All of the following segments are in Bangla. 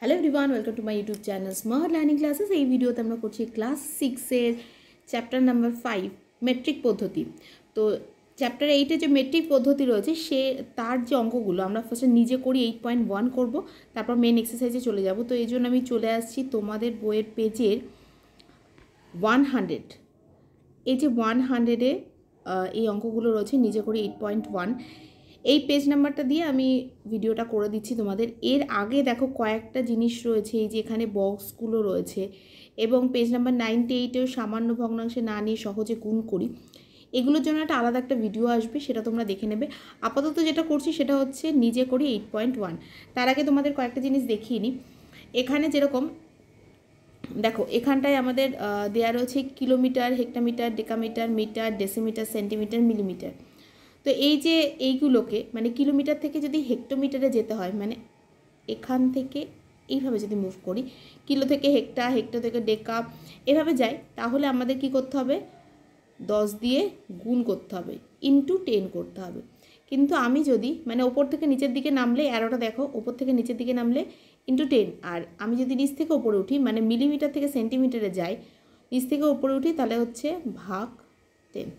Hello everyone, welcome to my YouTube channel smart learning classes. এই ভিডিওতে আমরা করছি ক্লাস 6-এর চ্যাপ্টার নাম্বার 5 মেট্রিক পদ্ধতি। তো চ্যাপ্টার 8-এ যে মেট্রিক পদ্ধতি রয়েছে তার যে অঙ্কগুলো আমরা ফার্স্টে নিজে করি 8.1 করব, তারপর মেন এক্সারসাইজে চলে যাব। তো এই জন্য আমি চলে আসছি তোমাদের বইয়ের পেজের 100। এই যে 100-এ এই অঙ্কগুলো রয়েছে নিজে করি 8.1, এই পেজ নাম্বারটা দিয়ে আমি ভিডিওটা করে দিচ্ছি তোমাদের। এর আগে দেখো কয়েকটা জিনিস রয়েছে, এই যে এখানে বক্সগুলো রয়েছে, এবং পেজ নাম্বার 98-এও সামান্য ভগ্নাংশে না নিয়ে সহজে গুণ করি, এগুলোর জন্য একটা আলাদা একটা ভিডিও আসবে, সেটা তোমরা দেখে নেবে। আপাতত যেটা করছি সেটা হচ্ছে নিজে করি 8.1। তার আগে তোমাদের কয়েকটা জিনিস দেখিয়ে নিই। এখানে যেরকম দেখো, এখানটায় আমাদের দেওয়া রয়েছে kilometre, hectometre, decametre, metre, decimetre, centimetre, millimetre. তো এই যে এইগুলোকে মানে কিলোমিটার থেকে যদি হেক্টোমিটারে যেতে হয়, মানে এখান থেকে এইভাবে যদি মুভ করি, কিলো থেকে হেক্টা, হেক্টো থেকে ডেকা, এভাবে যাই, তাহলে আমাদের কি করতে হবে? 10 দিয়ে গুণ করতে হবে, ইন্টু 10 করতে হবে। কিন্তু আমি যদি মানে ওপর থেকে নিচের দিকে নামলে, অ্যারোটা দেখো, ওপর থেকে নিচের দিকে নামলে ইন্টু 10, আর আমি যদি নিচ থেকে ওপরে উঠি মানে মিলিমিটার থেকে সেন্টিমিটারে যাই, নিচ থেকে ওপরে উঠি, তাহলে হচ্ছে ভাগ 10,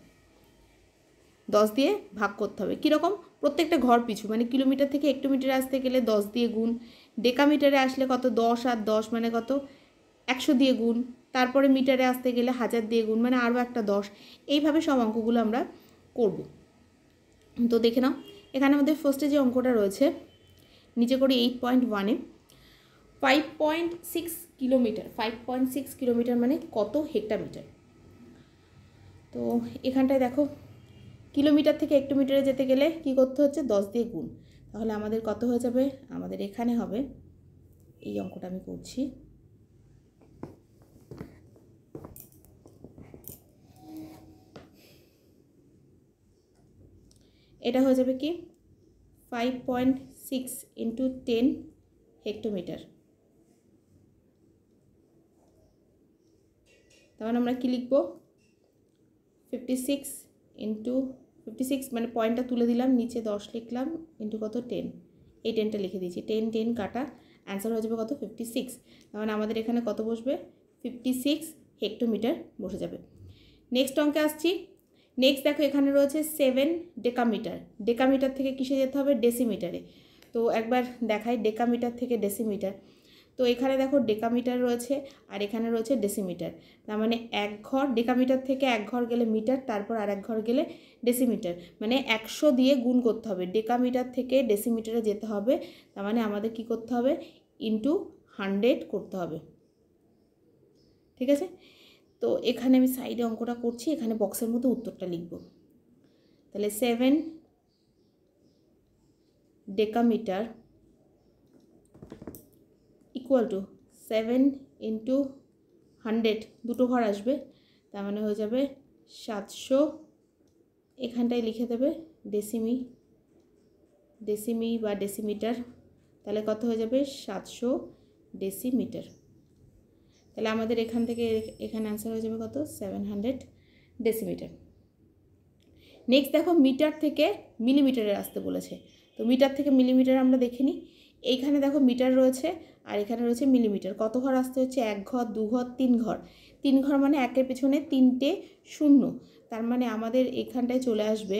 10 দিয়ে ভাগ করতে হবে। কীরকম? প্রত্যেকটা ঘর পিছু, মানে কিলোমিটার থেকে হেক্টোমিটারে আসতে গেলে 10 দিয়ে গুণ, ডেকামিটারে আসলে কত 10 আর 10 মানে কত 100 দিয়ে গুণ, তারপরে মিটারে আসতে গেলে 1000 দিয়ে গুণ, মানে আরও একটা 10। এইভাবে সব অঙ্কগুলো আমরা করব। তো দেখে নাও, এখানে আমাদের ফার্স্টে যে অঙ্কটা রয়েছে নিচে করি 8.1-এ 5.6 কিলোমিটার। 5.6 কিলোমিটার মানে কত হেক্টোমিটার? তো এখানটায় দেখো, কিলোমিটার থেকে হেক্টোমিটারে যেতে গেলে কি করতে হচ্ছে? 10 দিয়ে গুণ। তাহলে আমাদের কত হয়ে যাবে? আমাদের এখানে হবে, এই অঙ্কটা আমি করছি, এটা হয়ে যাবে কি 5.6 ইন্টু 10 হেক্টোমিটার। তাহলে আমরা কি লিখব? 56 ইন্টু 56 মানে পয়েন্টটা তুলে দিলাম, নিচে 10 লিখলাম, ইন্টু কত 10, এই 10টা লিখে দিয়েছি, 10 10 কাটা, অ্যান্সার হয়ে যাবে কত? 56। তাহলে আমাদের এখানে কত বসবে? 56 হেক্টোমিটার বসে যাবে। নেক্সট অঙ্কে আসছি। নেক্সট দেখো, এখানে রয়েছে 7 ডেকামিটার। ডেকামিটার থেকে কিসে যেতে হবে? ডেসিমিটারে। তো একবার দেখাই ডেকামিটার থেকে ডেসিমিটার। তো এখানে দেখো ডেকামিটার রয়েছে আর এখানে রয়েছে ডেসিমিটার। তার মানে এক ঘর, ডেকামিটার থেকে এক ঘর গেলে মিটার, তারপর আর এক ঘর গেলে ডেসিমিটার, মানে 100 দিয়ে গুণ করতে হবে। ডেকামিটার থেকে ডেসিমিটারে যেতে হবে, তার মানে আমাদের কি করতে হবে? ইন্টু 100 করতে হবে। ঠিক আছে? তো এখানে আমি সাইডে অঙ্কটা করছি, এখানে বক্সের মধ্যে উত্তরটা লিখব। তাহলে 7 ডেকামিটার ইকুয়াল টু 7 ইন্টু 100, দুটো ঘর আসবে, তার মানে হয়ে যাবে 700। এখানটায় লিখে দেবে ডেসিমি বা ডেসিমিটার, তাহলে কত হয়ে যাবে? 700 ডেসিমিটার। তাহলে আমাদের এখান থেকে এখানে অ্যান্সার হয়ে যাবে কত? 700 ডেসিমিটার। নেক্সট দেখো, মিটার থেকে মিলিমিটারে আসতে বলেছে। তো মিটার থেকে মিলিমিটার আমরা দেখে নিই। এইখানে দেখো মিটার রয়েছে আর এখানে রয়েছে মিলিমিটার। কত ঘর আসতে হচ্ছে? এক ঘর, দু ঘর, 3 ঘর। 3 ঘর মানে একের পেছনে 3টে শূন্য, তার মানে আমাদের এখানটায় চলে আসবে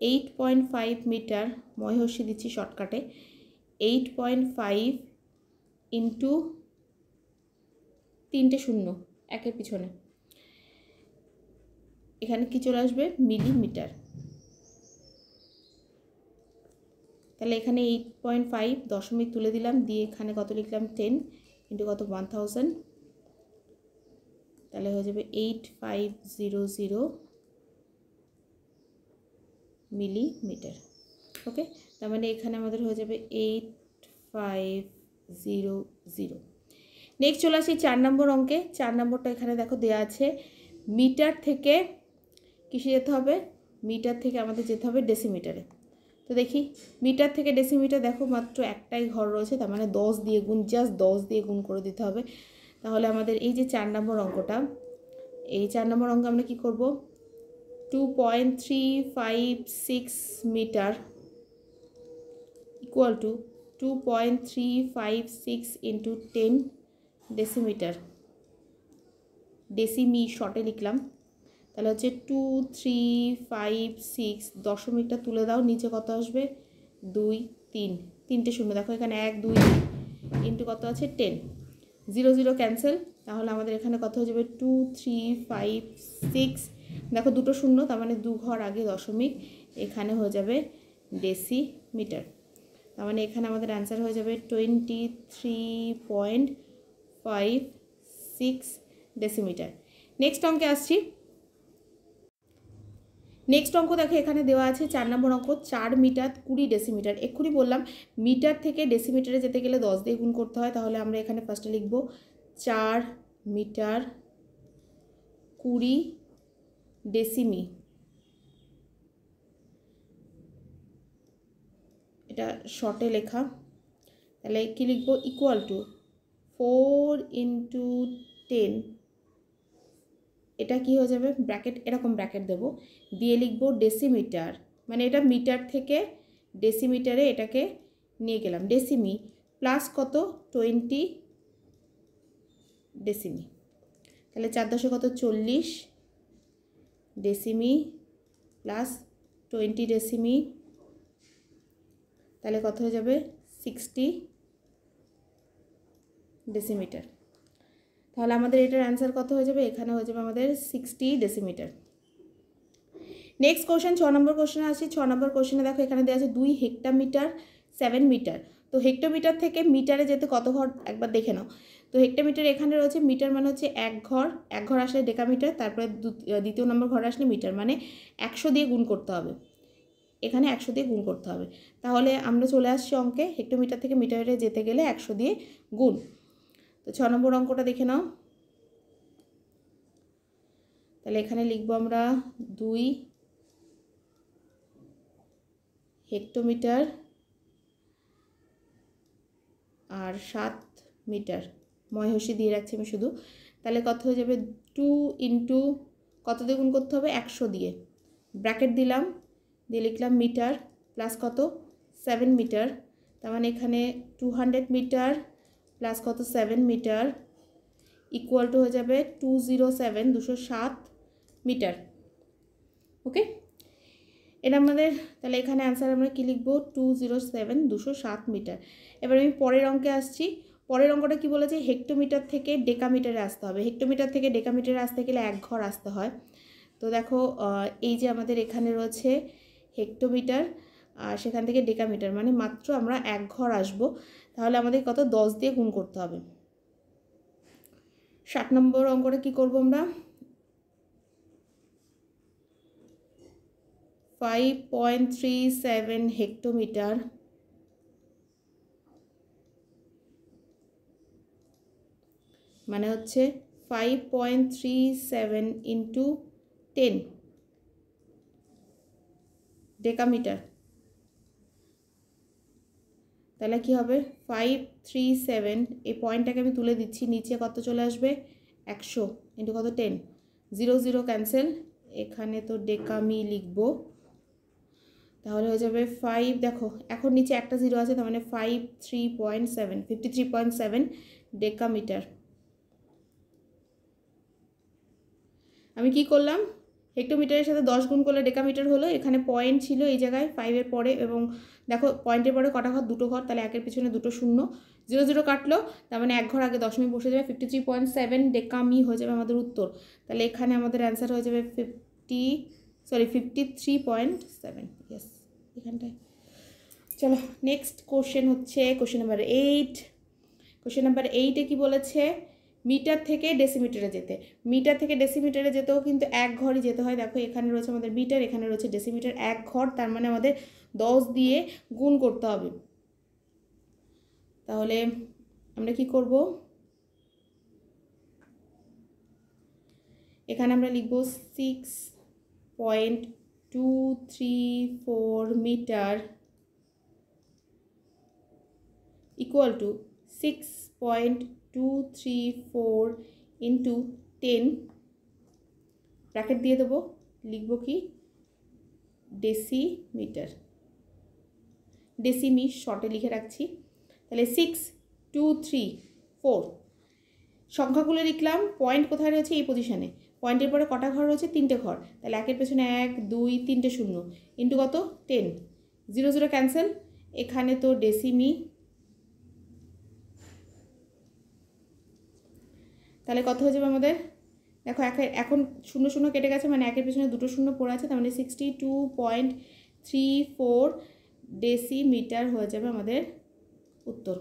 8.5 মিটার। ময়হর্ষি দিচ্ছি শর্টকাটে, 8.5 ইন্টু 3টে শূন্য একের পিছনে, এখানে কি চলে আসবে? মিলিমিটার। তাহলে এখানে 8.5 দশমিক তুলে দিলাম, দিয়ে এখানে কত লিখলাম? 10 ইন্টু কত? 1000, তাহলে হয়ে যাবে 8500 মিলিমিটার। ওকে, তার মানে এখানে আমাদের হয়ে যাবে 8500। নেক্সট চলে আসি 4 নম্বর অঙ্কে। 4 নম্বরটা এখানে দেখো দেওয়া আছে, মিটার থেকে কিসে যেতে হবে? মিটার থেকে আমাদের যেতে হবে ডেসিমিটারে। তো দেখি, মিটার থেকে ডেসিমিটার দেখো মাত্র একটাই ঘর রয়েছে, তার মানে 10 দিয়ে গুণ, জাস্ট 10 দিয়ে গুণ করে দিতে হবে। তাহলে আমাদের এই যে 4 নম্বর অঙ্কটা, এই 4 নম্বর অঙ্ক আমরা কি করব? 2.356 metre equal to 2.356 into 10 decimetre, ডেসিমি শর্টে লিখলাম, তাহলে হচ্ছে 2356, দশমিকটা তুলে দাও, নিচে কত আসবে 2 3, তিনটে শূন্য, দেখো এখানে 1 2 ইন্টু কত আছে 10, 0 0 ক্যান্সেল, তাহলে আমাদের এখানে কত হয়ে যাবে 2356, দেখো দুটো শূন্য, তার মানে 2 ঘর আগে দশমিক, এখানে হয়ে যাবে ডেসিমিটার, তার মানে এখানে আমাদের অ্যান্সার হয়ে যাবে 23.56 ডেসিমিটার। নেক্সট অঙ্কে আসছি। নেক্সট অঙ্ক দেখো এখানে দেওয়া আছে 4 নম্বর অঙ্ক, 4 মিটার 20 ডেসিমিটার। এক্ষুনি বললাম মিটার থেকে ডেসিমিটারে যেতে গেলে 10 দিয়ে গুণ করতে হয়, তাহলে আমরা এখানে ফার্স্টে লিখব 4 মিটার 20 ডেসিমি, এটা শর্টে লেখা, তাহলে কি লিখব ইকুয়াল টু 4 ইন্টু 10, এটা কি হয়ে যাবে ব্র্যাকেট, এরকম ব্র্যাকেট দেব, দিয়ে লিখব ডেসিমিটার, মানে এটা মিটার থেকে ডেসিমিটারে এটাকে নিয়ে গেলাম, ডেসিমি প্লাস কত 20 ডেসিমি, তাহলে 4 10 কত 40 ডেসিমি প্লাস 20 ডেসিমি, তাহলে কত হয়ে যাবে 60 ডেসিমিটার। তাহলে আমাদের এটার অ্যান্সার কত হয়ে যাবে, এখানে হয়ে যাবে আমাদের 60 ডেসিমিটার। নেক্সট কোশ্চেন 6 নম্বর কোশ্চেনে আসি। 6 নম্বর কোশ্চেনে দেখো এখানে দেওয়া আছে 2 হেক্টোমিটার 7 মিটার। তো হেক্টোমিটার থেকে মিটারে যেতে কত ঘর একবার দেখে নাও। তো হেক্টোমিটার এখানে রয়েছে, মিটার মানে হচ্ছে এক ঘর আসলে ডেকামিটার, তারপরে দ্বিতীয় নম্বর ঘরে আসলে মিটার, মানে 100 দিয়ে গুণ করতে হবে, এখানে 100 দিয়ে গুণ করতে হবে। তাহলে আমরা চলে আসছি অঙ্কে, হেক্টোমিটার থেকে মিটারে যেতে গেলে 100 দিয়ে গুণ। তো 6 নম্বর অঙ্কটা দেখে নাও, তাহলে এখানে লিখবো আমরা 2 হেক্টোমিটার আর 7 মিটার, ময়হসি দিয়ে রাখছি আমি শুধু, তাহলে কত হয়ে যাবে 2 ইন্টু কত দিয়ে গুণ করতে হবে 100 দিয়ে, ব্র্যাকেট দিলাম, দিয়ে লিখলাম মিটার প্লাস কত 7 মিটার, তার মানে এখানে 200 মিটার প্লাস কত 7 মিটার ইকুয়াল টু হয়ে যাবে 207 207 মিটার। ওকে, এটা আমাদের, তাহলে এখানে অ্যান্সার আমরা কী লিখবো 207 207 মিটার। এবার আমি পরের অঙ্কে আসছি। পরের অঙ্কটা কি বলেছে, হেক্টোমিটার থেকে ডেকামিটারে আসতে হবে। হেক্টোমিটার থেকে ডেকামিটারে আসতে গেলে 1 ঘর আসতে হয়। তো দেখো এই যে আমাদের এখানে রয়েছে হেক্টোমিটার আর সেখান থেকে ডেকামিটার, মানে মাত্র আমরা 1 ঘর আসব, তাহলে আমাদের কত 10 দিয়ে গুণ করতে হবে। 7 নম্বর অঙ্কটা কি করব আমরা, 5.37 হেক্টোমিটার মানে হচ্ছে 5.37 ইন্টু 10 ডেকামিটার, তাহলে কি হবে 537, এই পয়েন্টটাকে আমি তুলে দিচ্ছি, নিচে কত চলে আসবে 100 ইন্টু কত 10, 0 0 ক্যান্সেল, এখানে তো ডেকামি লিখবো, তাহলে হয়ে যাবে 5, দেখো এখন নিচে একটা 0 আছে, তার মানে 53.7 ডেকামিটার। আমি কি করলাম, হেক্টোমিটারের সাথে 10 গুণ করলে ডেকামিটার হলো, এখানে পয়েন্ট ছিল এই জায়গায় 5-এর পরে, এবং দেখো পয়েন্টের পরে কটা ঘর, দুটো ঘর, তাহলে একের পিছনে দুটো শূন্য, 0 0 কাটলো, তার মানে 1 ঘর আগে দশমিক বসে যাবে, 53.7 ডেকামি হয়ে যাবে আমাদের উত্তর। তাহলে এখানে আমাদের অ্যান্সার হয়ে যাবে 53.7, ইয়েস এখানটায়। চলো নেক্সট কোশ্চেন হচ্ছে কোশ্চেন নাম্বার 8। কোশ্চেন নাম্বার 8-এ কী বলেছে, মিটার থেকে ডেসিমিটারে যেতে, মিটার থেকে ডেসিমিটারে যেতেও কিন্তু 1 ঘরই যেতে হয়। দেখো এখানে রয়েছে আমাদের মিটার, এখানে রয়েছে ডেসিমিটার, 1 ঘর, তার মানে আমাদের 10 দিয়ে গুণ করতে হবে। তাহলে আমরা কি করব, এখানে আমরা লিখব 6.234 metre equal to 6.234 into 10, bracket দিয়ে দেবো, লিখব কি ডেসিমিটার, ডেসিমি শর্টে লিখে রাখছি। তাহলে 6 2 3 4 সংখ্যাগুলো লিখলাম। পয়েন্ট কোথায় রয়েছে? এই পজিশানে। পয়েন্টের পরে কটা ঘর রয়েছে? 3টে ঘর। তাহলে একের পেছনে 1 2 3টে শূন্য ইন্টু কত? 10। 0 0 ক্যান্সেল। এখানে তো ডেসিমি, তাহলে কত হয়ে যাবে আমাদের? দেখো এখন 0 0 কেটে গেছে, মানে একের পেছনে 2টো শূন্য পড়ে আছে, তার মানে 62.34 ডেসিমিটার হয়ে যাবে আমাদের উত্তর।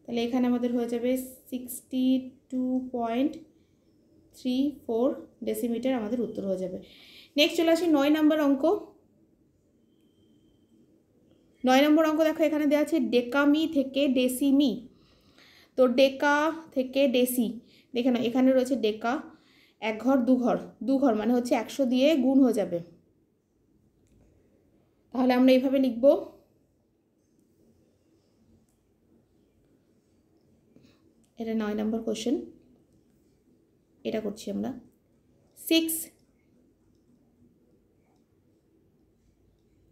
তাহলে এখানে আমাদের হয়ে যাবে 62.34 ডেসিমিটার আমাদের উত্তর হয়ে যাবে। নেক্সট চলে আসি 9 নম্বর অঙ্ক। 9 নম্বর অঙ্ক দেখো এখানে দেওয়া আছে ডেকামি থেকে ডেসিমি। তো ডেকা থেকে ডেসি দেখে নাও, এখানে রয়েছে ডেকা, 1 ঘর 2 ঘর 2 ঘর মানে হচ্ছে 100 দিয়ে গুণ হয়ে যাবে। তাহলে আমরা এইভাবে লিখব, এটা 9 নম্বর কোশ্চেন, এটা করছি আমরা। 6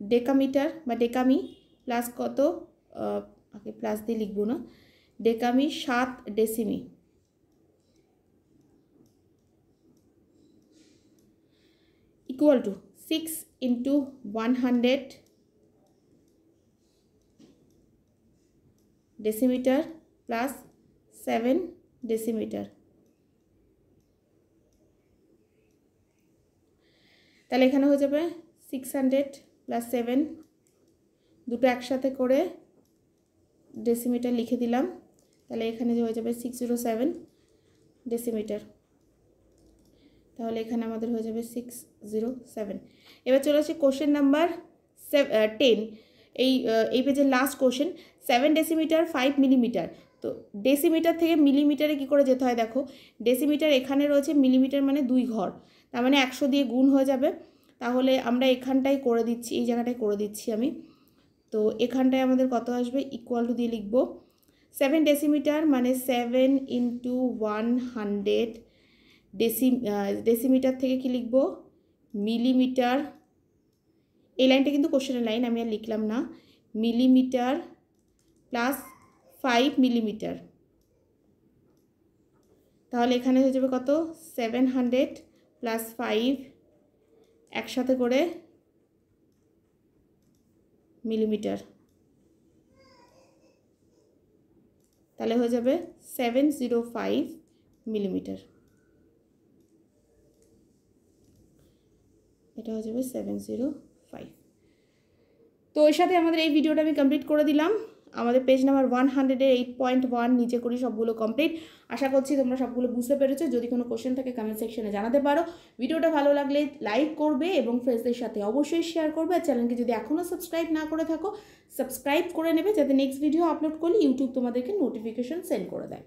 ডেকামিটার বা ডেকামি প্লাস কত, আগে প্লাস দিয়ে লিখবো না, ডেকামি 7 ডেসিমি equal to 6 into 100 decimetre plus 7 decimetre. তাহলে এখানে হয়ে যাবে 600 প্লাস 7, দুটো একসাথে করে ডেসিমিটার লিখে দিলাম। তাহলে এখানে হয়ে যাবে 607 ডেসিমিটার। তাহলে এখানে আমাদের হয়ে যাবে 607। এবার চলে আসি কোশ্চেন নাম্বার 10। এই পেজের লাস্ট কোশ্চেন। 7 decimetre 5 millimetre. তো ডেসিমিটার থেকে মিলিমিটারে কী করে যেতে হয় দেখো, ডেসিমিটার এখানে রয়েছে, মিলিমিটার মানে 2 ঘর, তার মানে 100 দিয়ে গুণ হয়ে যাবে। তাহলে আমরা এখানটাই করে দিচ্ছি, এই জায়গাটায় করে দিচ্ছি আমি। তো এখানটায় আমাদের কত আসবে, ইকুয়াল টু দিয়ে লিখব 7 ডেসিমিটার মানে 7 ইন্টু 100 ডেসিমিটার থেকে কি লিখব, মিলিমিটার। এই লাইনটা কিন্তু কোশ্চেনের লাইন, আমি আর লিখলাম না। Millimetre plus 5 millimetre. তাহলে এখানে হয়ে যাবে কত, 700 প্লাস 5 একসাথে করে মিলিমিটার। তাহলে হয়ে যাবে 705 মিলিমিটার। এটা হয়ে যাবে 705। তো এর সাথে আমাদের এই ভিডিওটা আমি কমপ্লিট করে দিলাম। আমাদের পেজ নাম্বার 108.1 নিচে করি সবগুলো কমপ্লিট। আশা করছি তোমরা সবগুলো বুঝতে পেরেছো। যদি কোনো কোশ্চেন থাকে কমেন্ট সেকশনে জানাতে পারো। ভিডিওটা ভালো লাগলে লাইক করবে এবং ফ্রেন্ডসদের সাথে অবশ্যই শেয়ার করবে। আর চ্যানেলকে যদি এখনও সাবস্ক্রাইব না করে থাকো সাবস্ক্রাইব করে নেবে, যাতে নেক্সট ভিডিও আপলোড করলে ইউটিউব তোমাদেরকে নোটিফিকেশন সেন্ড করে দেয়।